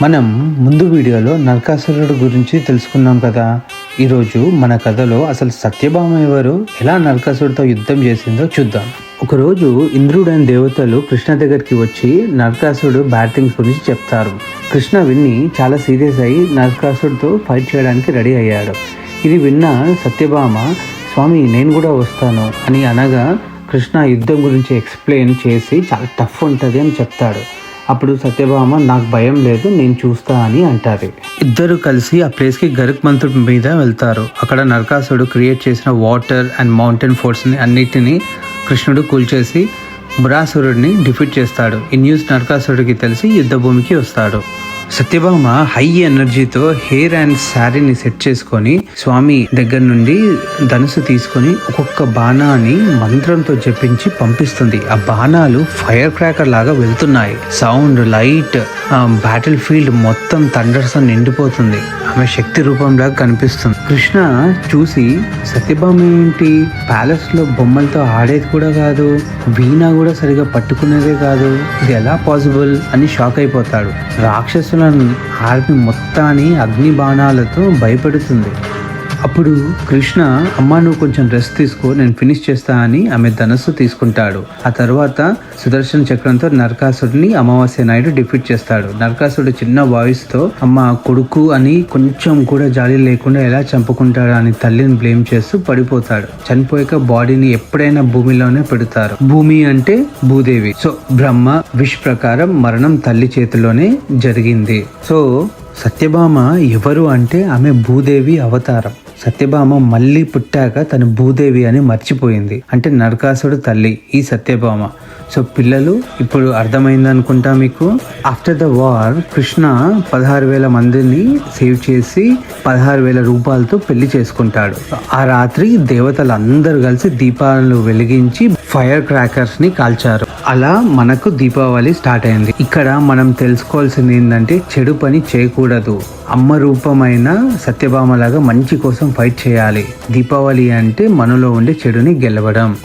మనం ముందు వీడియోలో నరకాసురుడు గురించి తెలుసుకున్నాం కదా. ఈరోజు మన కథలో అసలు సత్యభామ ఎవరు, ఎలా నరకాసురుడితో యుద్ధం చేసిందో చూద్దాం. ఒకరోజు ఇంద్రుడు అనే దేవతలు కృష్ణ దగ్గరికి వచ్చి నరకాసురుడు బ్యాటింగ్స్ గురించి చెప్తారు. కృష్ణ విన్ని చాలా సీరియస్ అయ్యి నరకాసురుడితో ఫైట్ చేయడానికి రెడీ అయ్యాడు. ఇది విన్న సత్యభామ, స్వామి నేను కూడా వస్తాను అని అనగా కృష్ణ యుద్ధం గురించి ఎక్స్ప్లెయిన్ చేసి చాలా టఫ్ ఉంటుంది అని చెప్తాడు. అప్పుడు సత్యభామ నాకు భయం లేదు, నేను చూస్తా అని అంటారు. ఇద్దరు కలిసి ఆ ప్లేస్కి గరుక్ మంత్రుడి మీద వెళ్తారు. అక్కడ నరకాసురుడు క్రియేట్ చేసిన వాటర్ అండ్ మౌంటైన్ ఫోర్స్ని అన్నిటినీ కృష్ణుడు కూల్చేసి బురాసురుడిని డిఫీట్ చేస్తాడు. ఈ న్యూస్ నరకాసురుడికి తెలిసి యుద్ధ భూమికి వస్తాడు. సత్యభామ హై ఎనర్జీతో హెయిర్ అండ్ శారీని సెట్ చేసుకొని స్వామి దగ్గర నుండి ధనుసు తీసుకొని ఒక్కొక్క బాణాన్ని మంత్రంతో జపించి పంపిస్తుంది. ఆ బాణాలు ఫైర్ క్రాకర్ లాగా వెళ్తున్నాయి. సౌండ్, లైట్, బ్యాటిల్ ఫీల్డ్ మొత్తం థండర్స్ నిండిపోతుంది. ఆమె శక్తి రూపంలాగా కనిపిస్తుంది. కృష్ణ చూసి సత్యభామ ఏంటి, ప్యాలెస్ లో బొమ్మలతో ఆడేది కూడా కాదు, వీణ కూడా సరిగా పట్టుకునేదే కాదు, ఇది ఎలా పాసిబుల్ అని షాక్ అయిపోతాడు. రాక్షసుల ఆర్మీ మొత్తాన్ని అగ్ని బాణాలతో భయపెడుతుంది. అప్పుడు కృష్ణ, అమ్మ నువ్వు కొంచెం రెస్ట్ తీసుకో, నేను ఫినిష్ చేస్తా అని ఆమె ధనస్సు తీసుకుంటాడు. ఆ తర్వాత సుదర్శన చక్రంతో నరకాసుడిని అమావాస్య నాయుడు డిఫీట్ చేస్తాడు. నరకాసుడు చిన్న వాయిస్ తో అమ్మ కొడుకు అని కొంచెం కూడా జాలి లేకుండా ఎలా చంపుకుంటాడు అని తల్లిని బ్లేమ్ చేస్తూ పడిపోతాడు. చనిపోయాక బాడీని ఎప్పుడైనా భూమిలోనే పెడతారు. భూమి అంటే భూదేవి. సో బ్రహ్మ విష్ ప్రకారం మరణం తల్లి చేతిలోనే జరిగింది. సో సత్యభామ ఎవరు అంటే ఆమె భూదేవి అవతారం. సత్యభామ మళ్ళీ పుట్టాక తను భూదేవి అని మర్చిపోయింది. అంటే నరకాసుడు తల్లి ఈ సత్యభామ. సో పిల్లలు ఇప్పుడు అర్థమైంది అనుకుంటా మీకు. ఆఫ్టర్ ద వార్ కృష్ణ 16,000 మందిని సేవ్ చేసి 16,000 రూపాయలతో పెళ్లి చేసుకుంటాడు. ఆ రాత్రి దేవతలు అందరూ కలిసి దీపాలను వెలిగించి ఫైర్ క్రాకర్స్ ని కాల్చారు. అలా మనకు దీపావళి స్టార్ట్ అయింది. ఇక్కడ మనం తెలుసుకోవాల్సింది ఏంటంటే చెడు పని చేయకూడదు. అమ్మ రూపమైన సత్యభామ లాగా మంచి కోసం ఫైట్ చేయాలి. దీపావళి అంటే మనలో ఉండే చెడుని గెలవడం.